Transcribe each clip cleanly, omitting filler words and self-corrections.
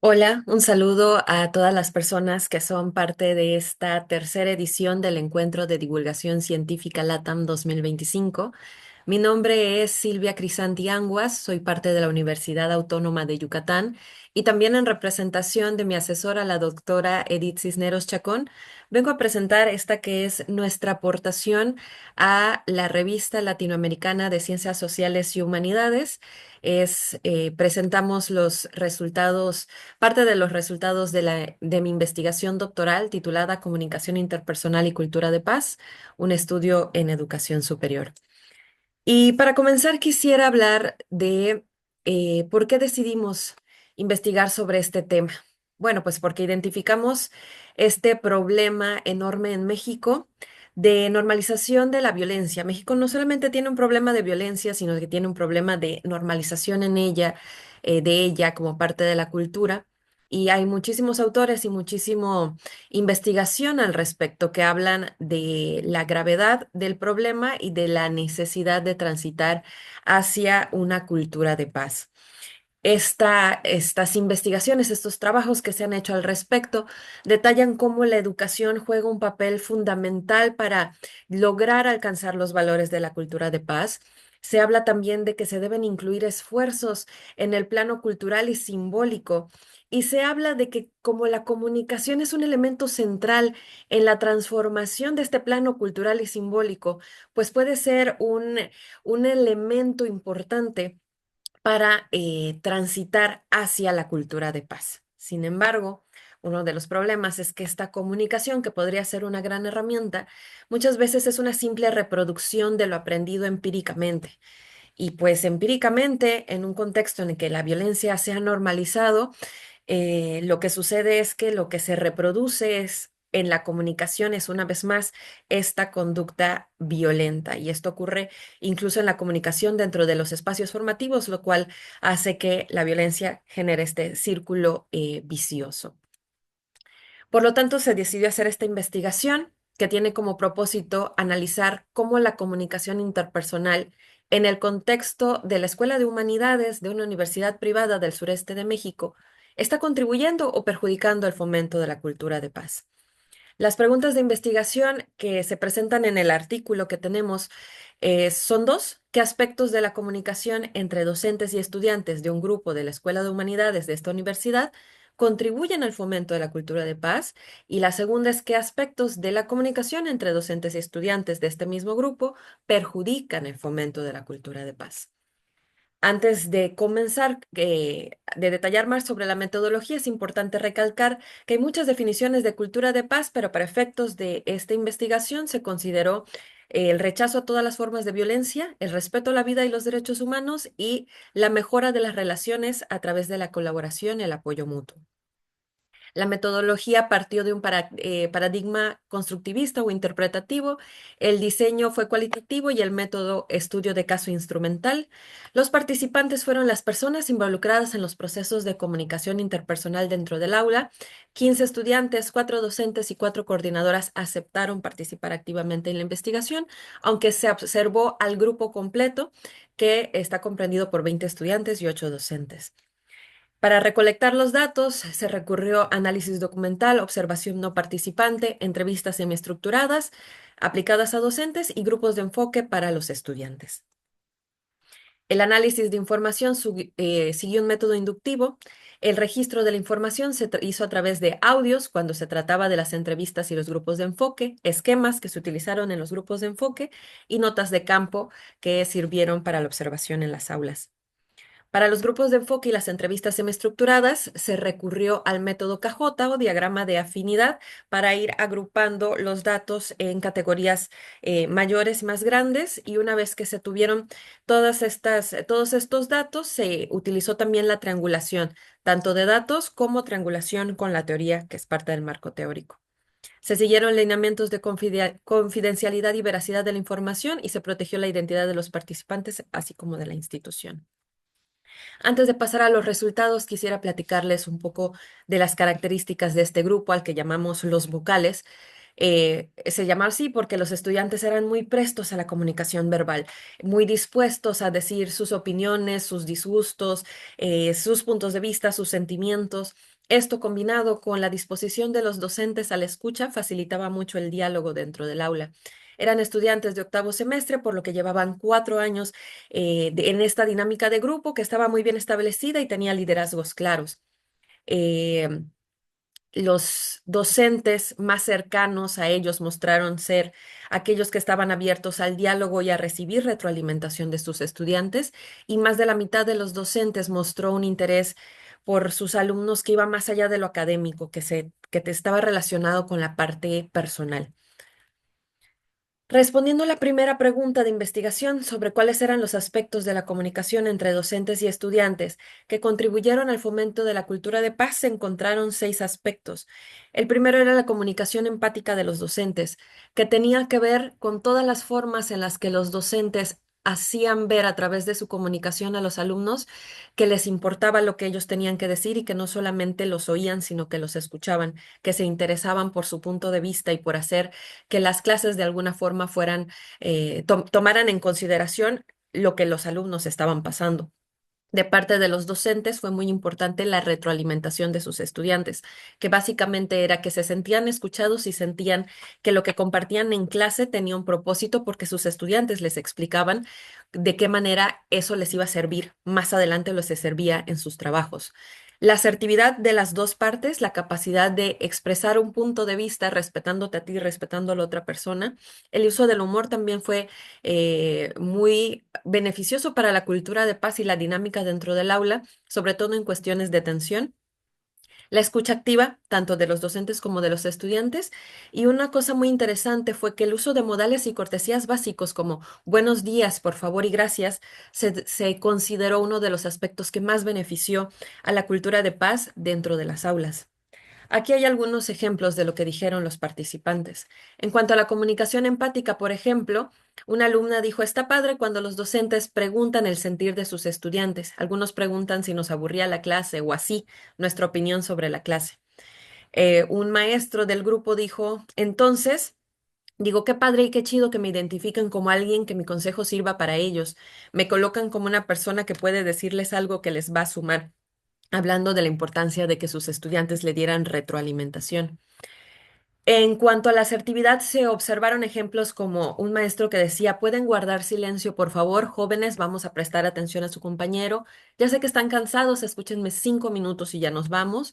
Hola, un saludo a todas las personas que son parte de esta tercera edición del Encuentro de Divulgación Científica LATAM 2025. Mi nombre es Silvia Crisanti Anguas, soy parte de la Universidad Autónoma de Yucatán y también en representación de mi asesora, la doctora Edith Cisneros Chacón, vengo a presentar esta que es nuestra aportación a la Revista Latinoamericana de Ciencias Sociales y Humanidades. Presentamos los resultados. Parte de los resultados de mi investigación doctoral titulada Comunicación Interpersonal y Cultura de Paz, un estudio en educación superior. Y para comenzar, quisiera hablar de por qué decidimos investigar sobre este tema. Bueno, pues porque identificamos este problema enorme en México de normalización de la violencia. México no solamente tiene un problema de violencia, sino que tiene un problema de normalización en ella, de ella como parte de la cultura. Y hay muchísimos autores y muchísimo investigación al respecto que hablan de la gravedad del problema y de la necesidad de transitar hacia una cultura de paz. Estas investigaciones, estos trabajos que se han hecho al respecto, detallan cómo la educación juega un papel fundamental para lograr alcanzar los valores de la cultura de paz. Se habla también de que se deben incluir esfuerzos en el plano cultural y simbólico. Y se habla de que como la comunicación es un elemento central en la transformación de este plano cultural y simbólico, pues puede ser un elemento importante para transitar hacia la cultura de paz. Sin embargo, uno de los problemas es que esta comunicación, que podría ser una gran herramienta, muchas veces es una simple reproducción de lo aprendido empíricamente. Y pues empíricamente, en un contexto en el que la violencia se ha normalizado, lo que sucede es que lo que se reproduce es en la comunicación es una vez más esta conducta violenta y esto ocurre incluso en la comunicación dentro de los espacios formativos, lo cual hace que la violencia genere este círculo vicioso. Por lo tanto, se decidió hacer esta investigación que tiene como propósito analizar cómo la comunicación interpersonal en el contexto de la Escuela de Humanidades de una universidad privada del sureste de México está contribuyendo o perjudicando el fomento de la cultura de paz. Las preguntas de investigación que se presentan en el artículo que tenemos son dos. ¿Qué aspectos de la comunicación entre docentes y estudiantes de un grupo de la Escuela de Humanidades de esta universidad contribuyen al fomento de la cultura de paz? Y la segunda es qué aspectos de la comunicación entre docentes y estudiantes de este mismo grupo perjudican el fomento de la cultura de paz. Antes de comenzar, de detallar más sobre la metodología, es importante recalcar que hay muchas definiciones de cultura de paz, pero para efectos de esta investigación se consideró el rechazo a todas las formas de violencia, el respeto a la vida y los derechos humanos y la mejora de las relaciones a través de la colaboración y el apoyo mutuo. La metodología partió de un paradigma constructivista o interpretativo, el diseño fue cualitativo y el método estudio de caso instrumental. Los participantes fueron las personas involucradas en los procesos de comunicación interpersonal dentro del aula. 15 estudiantes, 4 docentes y 4 coordinadoras aceptaron participar activamente en la investigación, aunque se observó al grupo completo, que está comprendido por 20 estudiantes y 8 docentes. Para recolectar los datos se recurrió a análisis documental, observación no participante, entrevistas semiestructuradas aplicadas a docentes y grupos de enfoque para los estudiantes. El análisis de información siguió un método inductivo. El registro de la información se hizo a través de audios cuando se trataba de las entrevistas y los grupos de enfoque, esquemas que se utilizaron en los grupos de enfoque y notas de campo que sirvieron para la observación en las aulas. Para los grupos de enfoque y las entrevistas semiestructuradas, se recurrió al método Cajota o diagrama de afinidad para ir agrupando los datos en categorías mayores y más grandes. Y una vez que se tuvieron todos estos datos, se utilizó también la triangulación, tanto de datos como triangulación con la teoría, que es parte del marco teórico. Se siguieron lineamientos de confidencialidad y veracidad de la información y se protegió la identidad de los participantes, así como de la institución. Antes de pasar a los resultados, quisiera platicarles un poco de las características de este grupo al que llamamos los vocales. Se llama así porque los estudiantes eran muy prestos a la comunicación verbal, muy dispuestos a decir sus opiniones, sus disgustos, sus puntos de vista, sus sentimientos. Esto combinado con la disposición de los docentes a la escucha facilitaba mucho el diálogo dentro del aula. Eran estudiantes de octavo semestre, por lo que llevaban 4 años en esta dinámica de grupo que estaba muy bien establecida y tenía liderazgos claros. Eh, los docentes más cercanos a ellos mostraron ser aquellos que estaban abiertos al diálogo y a recibir retroalimentación de sus estudiantes, y más de la mitad de los docentes mostró un interés por sus alumnos que iba más allá de lo académico, que te estaba relacionado con la parte personal. Respondiendo a la primera pregunta de investigación sobre cuáles eran los aspectos de la comunicación entre docentes y estudiantes que contribuyeron al fomento de la cultura de paz, se encontraron 6 aspectos. El primero era la comunicación empática de los docentes, que tenía que ver con todas las formas en las que los docentes hacían ver a través de su comunicación a los alumnos que les importaba lo que ellos tenían que decir y que no solamente los oían, sino que los escuchaban, que se interesaban por su punto de vista y por hacer que las clases de alguna forma fueran, tomaran en consideración lo que los alumnos estaban pasando. De parte de los docentes fue muy importante la retroalimentación de sus estudiantes, que básicamente era que se sentían escuchados y sentían que lo que compartían en clase tenía un propósito porque sus estudiantes les explicaban de qué manera eso les iba a servir más adelante, les servía en sus trabajos. La asertividad de las dos partes, la capacidad de expresar un punto de vista respetándote a ti, respetando a la otra persona. El uso del humor también fue muy beneficioso para la cultura de paz y la dinámica dentro del aula, sobre todo en cuestiones de tensión. La escucha activa, tanto de los docentes como de los estudiantes. Y una cosa muy interesante fue que el uso de modales y cortesías básicos como buenos días, por favor y gracias, se consideró uno de los aspectos que más benefició a la cultura de paz dentro de las aulas. Aquí hay algunos ejemplos de lo que dijeron los participantes. En cuanto a la comunicación empática, por ejemplo, una alumna dijo, está padre cuando los docentes preguntan el sentir de sus estudiantes. Algunos preguntan si nos aburría la clase o así, nuestra opinión sobre la clase. Un maestro del grupo dijo, entonces, digo, qué padre y qué chido que me identifiquen como alguien que mi consejo sirva para ellos. Me colocan como una persona que puede decirles algo que les va a sumar, hablando de la importancia de que sus estudiantes le dieran retroalimentación. En cuanto a la asertividad, se observaron ejemplos como un maestro que decía, pueden guardar silencio, por favor, jóvenes, vamos a prestar atención a su compañero. Ya sé que están cansados, escúchenme 5 minutos y ya nos vamos.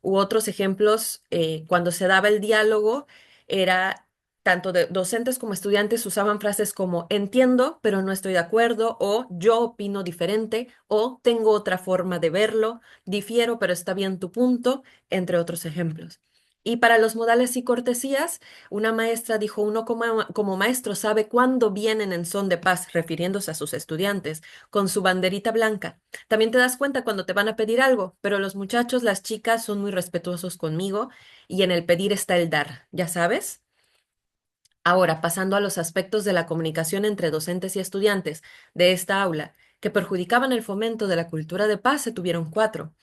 U otros ejemplos, cuando se daba el diálogo, era tanto de docentes como estudiantes usaban frases como entiendo, pero no estoy de acuerdo, o yo opino diferente, o tengo otra forma de verlo, difiero, pero está bien tu punto, entre otros ejemplos. Y para los modales y cortesías, una maestra dijo, uno como maestro sabe cuándo vienen en son de paz, refiriéndose a sus estudiantes, con su banderita blanca. También te das cuenta cuando te van a pedir algo, pero los muchachos, las chicas son muy respetuosos conmigo y en el pedir está el dar, ¿ya sabes? Ahora, pasando a los aspectos de la comunicación entre docentes y estudiantes de esta aula que perjudicaban el fomento de la cultura de paz, se tuvieron 4.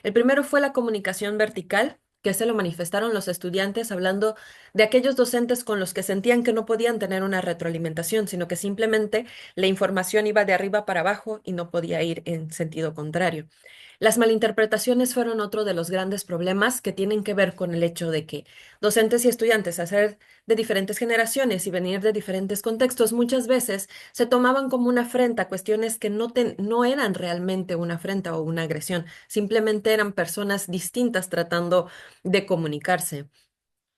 El primero fue la comunicación vertical, que se lo manifestaron los estudiantes hablando de aquellos docentes con los que sentían que no podían tener una retroalimentación, sino que simplemente la información iba de arriba para abajo y no podía ir en sentido contrario. Las malinterpretaciones fueron otro de los grandes problemas que tienen que ver con el hecho de que docentes y estudiantes, al ser de diferentes generaciones y venir de diferentes contextos, muchas veces se tomaban como una afrenta, cuestiones que no eran realmente una afrenta o una agresión, simplemente eran personas distintas tratando de comunicarse.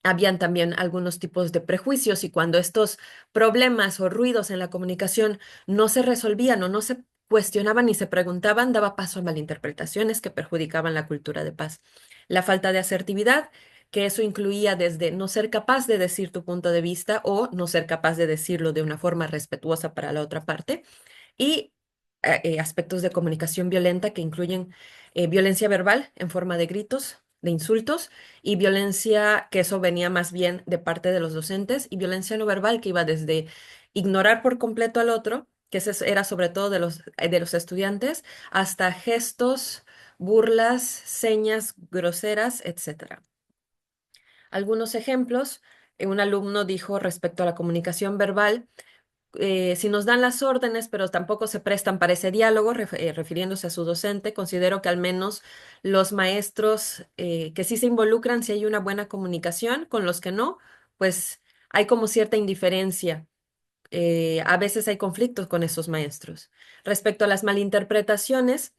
Habían también algunos tipos de prejuicios y cuando estos problemas o ruidos en la comunicación no se resolvían o no se cuestionaban ni se preguntaban, daba paso a malinterpretaciones que perjudicaban la cultura de paz. La falta de asertividad, que eso incluía desde no ser capaz de decir tu punto de vista o no ser capaz de decirlo de una forma respetuosa para la otra parte, y aspectos de comunicación violenta que incluyen violencia verbal en forma de gritos, de insultos, y violencia que eso venía más bien de parte de los docentes, y violencia no verbal que iba desde ignorar por completo al otro, que ese era sobre todo de los estudiantes, hasta gestos, burlas, señas groseras, etcétera. Algunos ejemplos, un alumno dijo respecto a la comunicación verbal, Si nos dan las órdenes, pero tampoco se prestan para ese diálogo, refiriéndose a su docente, considero que al menos los maestros que sí se involucran, si hay una buena comunicación, con los que no, pues hay como cierta indiferencia. A veces hay conflictos con esos maestros. Respecto a las malinterpretaciones,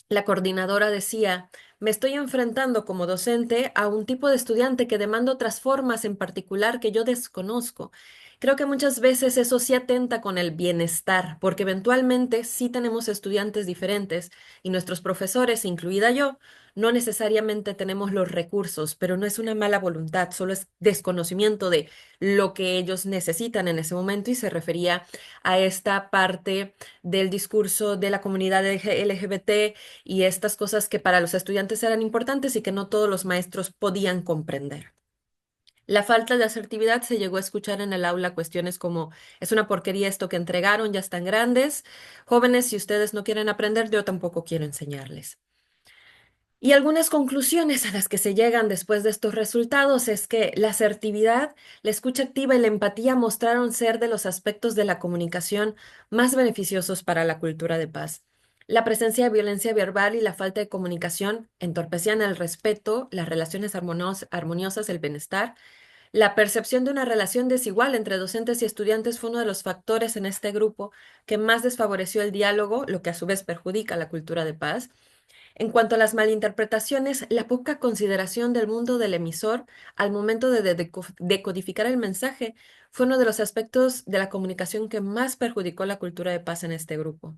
la coordinadora decía, me estoy enfrentando como docente a un tipo de estudiante que demanda otras formas en particular que yo desconozco. Creo que muchas veces eso sí atenta con el bienestar, porque eventualmente sí tenemos estudiantes diferentes y nuestros profesores, incluida yo, no necesariamente tenemos los recursos, pero no es una mala voluntad, solo es desconocimiento de lo que ellos necesitan en ese momento y se refería a esta parte del discurso de la comunidad LGBT y estas cosas que para los estudiantes eran importantes y que no todos los maestros podían comprender. La falta de asertividad se llegó a escuchar en el aula cuestiones como, es una porquería esto que entregaron, ya están grandes, jóvenes, si ustedes no quieren aprender, yo tampoco quiero enseñarles. Y algunas conclusiones a las que se llegan después de estos resultados es que la asertividad, la escucha activa y la empatía mostraron ser de los aspectos de la comunicación más beneficiosos para la cultura de paz. La presencia de violencia verbal y la falta de comunicación entorpecían el respeto, las relaciones armoniosas, el bienestar. La percepción de una relación desigual entre docentes y estudiantes fue uno de los factores en este grupo que más desfavoreció el diálogo, lo que a su vez perjudica la cultura de paz. En cuanto a las malinterpretaciones, la poca consideración del mundo del emisor al momento de decodificar el mensaje fue uno de los aspectos de la comunicación que más perjudicó la cultura de paz en este grupo.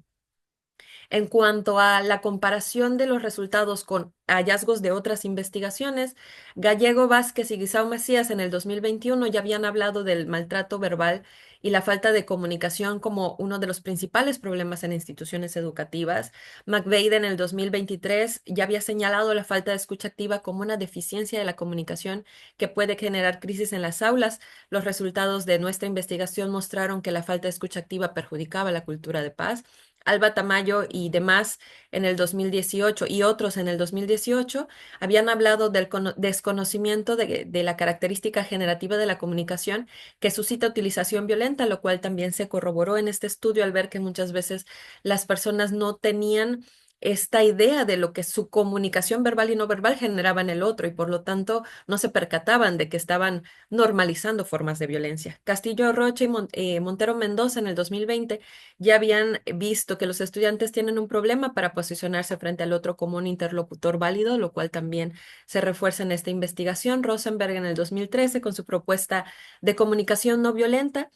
En cuanto a la comparación de los resultados con hallazgos de otras investigaciones, Gallego, Vázquez y Guisao Macías en el 2021 ya habían hablado del maltrato verbal y la falta de comunicación como uno de los principales problemas en instituciones educativas. McVeigh en el 2023 ya había señalado la falta de escucha activa como una deficiencia de la comunicación que puede generar crisis en las aulas. Los resultados de nuestra investigación mostraron que la falta de escucha activa perjudicaba la cultura de paz. Alba Tamayo y demás en el 2018 y otros en el 2018 habían hablado del desconocimiento de la característica generativa de la comunicación que suscita utilización violenta, lo cual también se corroboró en este estudio al ver que muchas veces las personas no tenían esta idea de lo que su comunicación verbal y no verbal generaba en el otro y por lo tanto no se percataban de que estaban normalizando formas de violencia. Castillo Rocha y Montero Mendoza en el 2020 ya habían visto que los estudiantes tienen un problema para posicionarse frente al otro como un interlocutor válido, lo cual también se refuerza en esta investigación. Rosenberg en el 2013, con su propuesta de comunicación no violenta,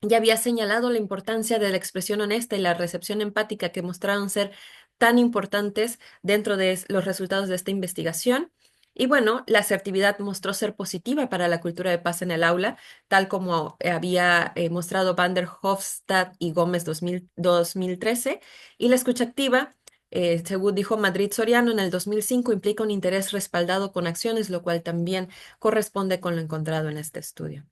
ya había señalado la importancia de la expresión honesta y la recepción empática que mostraron ser tan importantes dentro de los resultados de esta investigación. Y bueno, la asertividad mostró ser positiva para la cultura de paz en el aula, tal como había mostrado Van der Hofstadt y Gómez 2013. Y la escucha activa, según dijo Madrid Soriano en el 2005, implica un interés respaldado con acciones, lo cual también corresponde con lo encontrado en este estudio.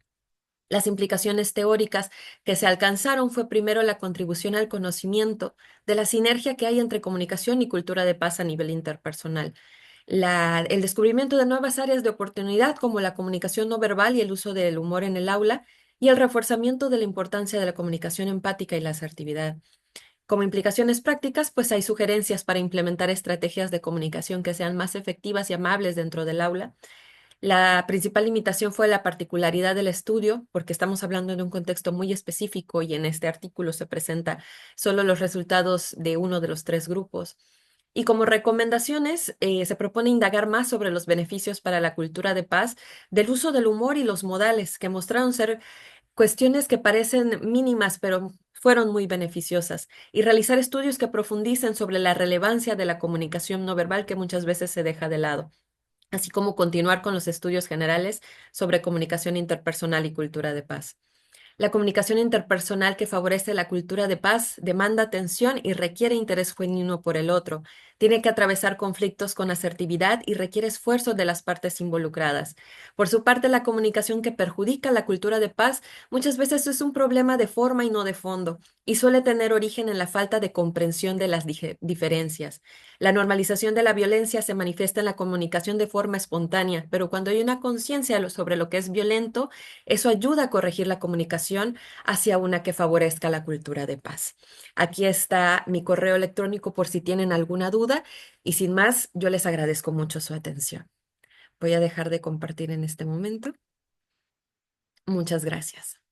Las implicaciones teóricas que se alcanzaron fue primero la contribución al conocimiento de la sinergia que hay entre comunicación y cultura de paz a nivel interpersonal. El descubrimiento de nuevas áreas de oportunidad como la comunicación no verbal y el uso del humor en el aula y el reforzamiento de la importancia de la comunicación empática y la asertividad. Como implicaciones prácticas, pues hay sugerencias para implementar estrategias de comunicación que sean más efectivas y amables dentro del aula. La principal limitación fue la particularidad del estudio, porque estamos hablando de un contexto muy específico y en este artículo se presenta solo los resultados de uno de los tres grupos. Y como recomendaciones, se propone indagar más sobre los beneficios para la cultura de paz del uso del humor y los modales, que mostraron ser cuestiones que parecen mínimas, pero fueron muy beneficiosas, y realizar estudios que profundicen sobre la relevancia de la comunicación no verbal que muchas veces se deja de lado, así como continuar con los estudios generales sobre comunicación interpersonal y cultura de paz. La comunicación interpersonal que favorece la cultura de paz demanda atención y requiere interés genuino por el otro. Tiene que atravesar conflictos con asertividad y requiere esfuerzo de las partes involucradas. Por su parte, la comunicación que perjudica la cultura de paz muchas veces es un problema de forma y no de fondo, y suele tener origen en la falta de comprensión de las diferencias. La normalización de la violencia se manifiesta en la comunicación de forma espontánea, pero cuando hay una conciencia sobre lo que es violento, eso ayuda a corregir la comunicación educación hacia una que favorezca la cultura de paz. Aquí está mi correo electrónico por si tienen alguna duda y sin más, yo les agradezco mucho su atención. Voy a dejar de compartir en este momento. Muchas gracias.